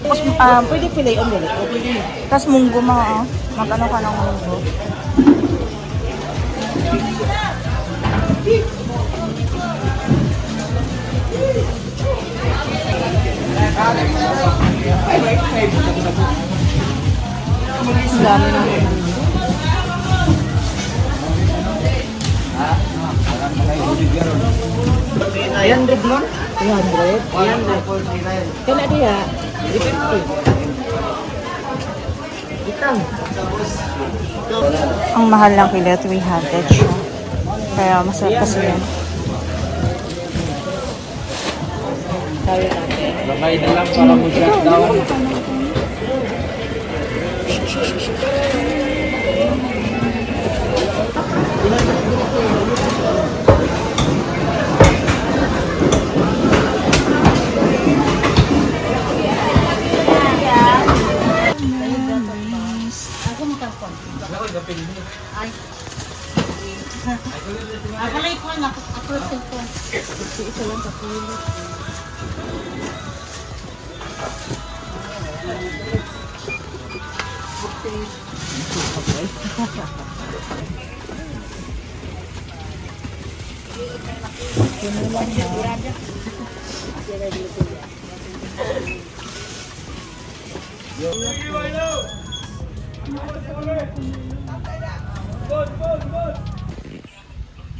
Tapos, pwede fillet on dili. Tapos munggo mga, mag-ano ka ng munggo. Ang dami ng munggo. Ayan, red mo? 300? Ayan, kaya diya. Ang mahal lang kilo, 300 siya. Kaya masarap kasi yan. Babay na lang para mag-shut down. Akalay ko na ako cellphone. Isa lang sa pulo.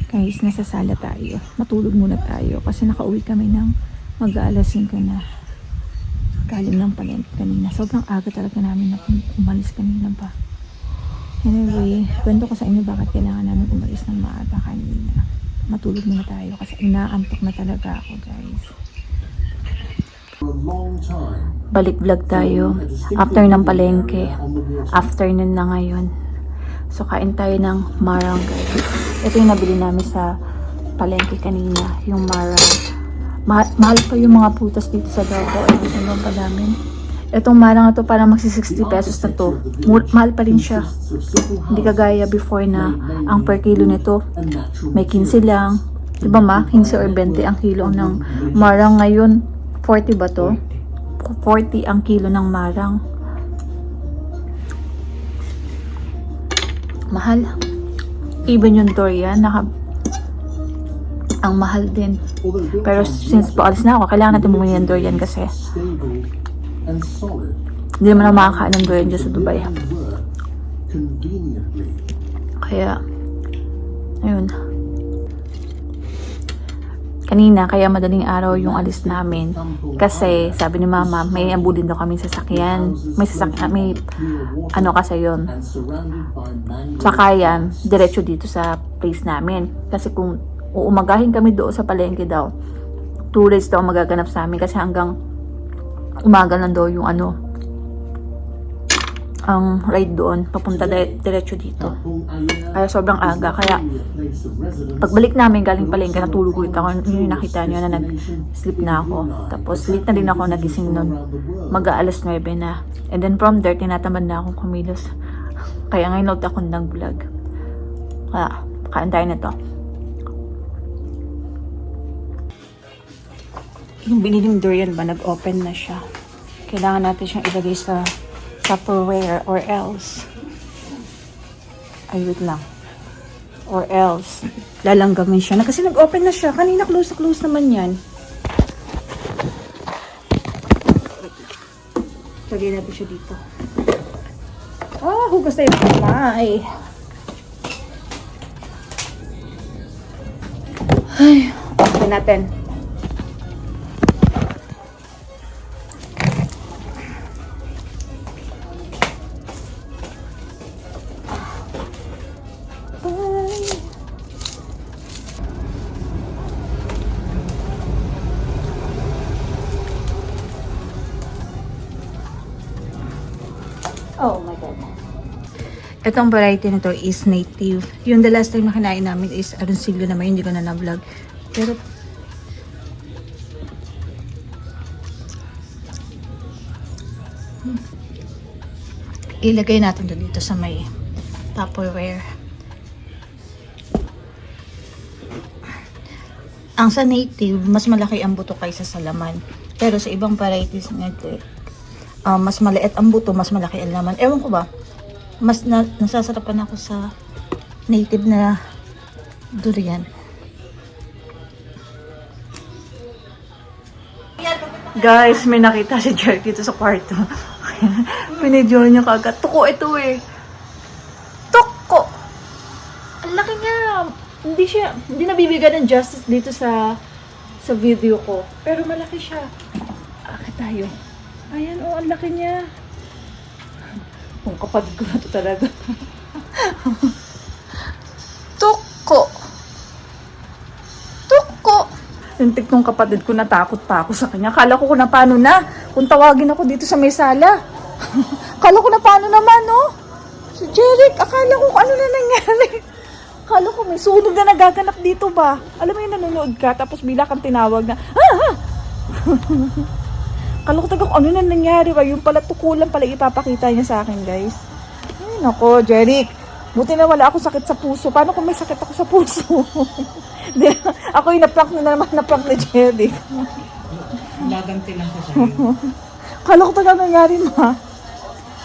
Guys, nasa sala tayo. Matulog muna tayo kasi nakauwi kami ng mag-aalas 5 na. Galing ng palengke kanina. Sobrang aga talaga namin na umalis kanina pa. Anyway, kwento ko sa inyo bakit kailangan namin umalis ng maaga kanina. Matulog muna tayo kasi inaantok na talaga ako, guys. Balik vlog tayo after ng palengke. Afternoon na ngayon. So, kain tayo ng marang, guys. Ito yung nabili namin sa palengke kanina, yung marang. Mahal pa yung mga putas dito sa Davao. Ayun, sobrang pa namin. Itong marang na to parang magsi 60 pesos na to. Mahal pa rin siya. Hindi kagaya before na ang per kilo nito may 15 lang. Diba ma? 15 or 20 ang kilo ng marang. Ngayon, 40 ba to? 40 ang kilo ng marang. Mahal. Even yung durian, ang mahal din. Pero since paalis na ako, kailangan natin bumili ng durian kasi hindi naman ako makakain ng durian dyan sa Dubai. Kaya, ayun. Kanina, kaya madaling araw yung alis namin. Kasi, sabi ni mama, may ambulin daw kami sasakyan. May sasakyan, may ano kasi yun. Sakayan, diretso dito sa place namin. Kasi kung uumagahin kami doon sa palengke daw, 2 days daw magaganap sa amin. Kasi hanggang umaga lang daw yung ano, ang ride doon, papunta diretso dito. Kaya sobrang aga. Kaya pagbalik namin galing palengke, natulog ulit ako. Yun yung nakita nyo na nag-sleep na ako. Tapos late na din ako nagising nun. Mag-aalas 9 na. And then from there, tinatamad na akong kumilos. Kaya ngayon load ako ng vlog. Kaya, kain tayo na to. Yung biniling durian ba, nag-open na siya. Kailangan natin siyang ilagay sa Tupperware or else. Ay, wait lang. Or else, lalanggamin siya. Kasi nag-open na siya. Kanina close naman yan. Lagyan natin siya dito. Hugas tayo ng kamay. Ay, open natin. Oh my God. Itong variety na to is native. Yung the last time na kinain namin is aroncillo naman. Hindi ko na na-vlog. Pero ilagay natin to dito sa may Tupperware. Ang sa native, mas malaki ang buto kaysa sa laman. Pero sa ibang varieties nito, mas maliit ang buto, mas malaki ang laman. Ewan ko ba, mas nasasarapan ako sa native na durian. Guys, may nakita si Jerry dito sa kwarto. Pinidyo niya kagad. Tuko ito eh. Tuko! Ang laki niya. Hindi nabibigyan ng justice dito sa video ko. Pero malaki siya. Akit tayo. Ayan, oh, ang laki niya. Kung kapatid ko na to talaga. Tuko! Tuko! Yung tiktong kapatid ko, natakot pa ako sa kanya. Kala ko kung na paano na. Kung tawagin ako dito sa may sala. Kala ko na paano naman, no? Si Jeric, akala ko kung ano na nangyari. Akala ko may sunog na nagaganap dito ba? Alam mo yung nanonood ka, tapos bila kang tinawag na, Akala ko taga kung ano na nangyari ba? Yung pala tukulan pala ipapakita niya sa akin, guys. Ay, nako, Jeric. Buti na wala ako sakit sa puso. Paano kung may sakit ako sa puso? Ako yung na-prank ni Jeric. Laganti lang sa sa'yo. Kala ko talaga nangyari, ma.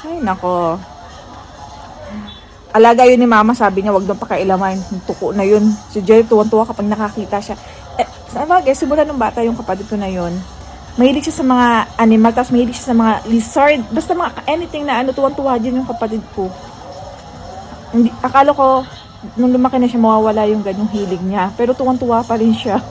Ay, nako. Alaga yun ni mama, sabi niya, wag nang pakailaman. Yung tuko na yun. Si Jerry, tuwan-tuwa kapag nakakita siya. Sa bagay, simula nung bata yung kapatid ko na yun. Mahilig siya sa mga animal, tapos mahilig siya sa mga lizard. Basta mga anything na tuwan-tuwa din yung kapatid ko. Hindi, akala ko, nung lumaki na siya, mawawala yung ganyong hilig niya. Pero tuwan-tuwa pa rin siya.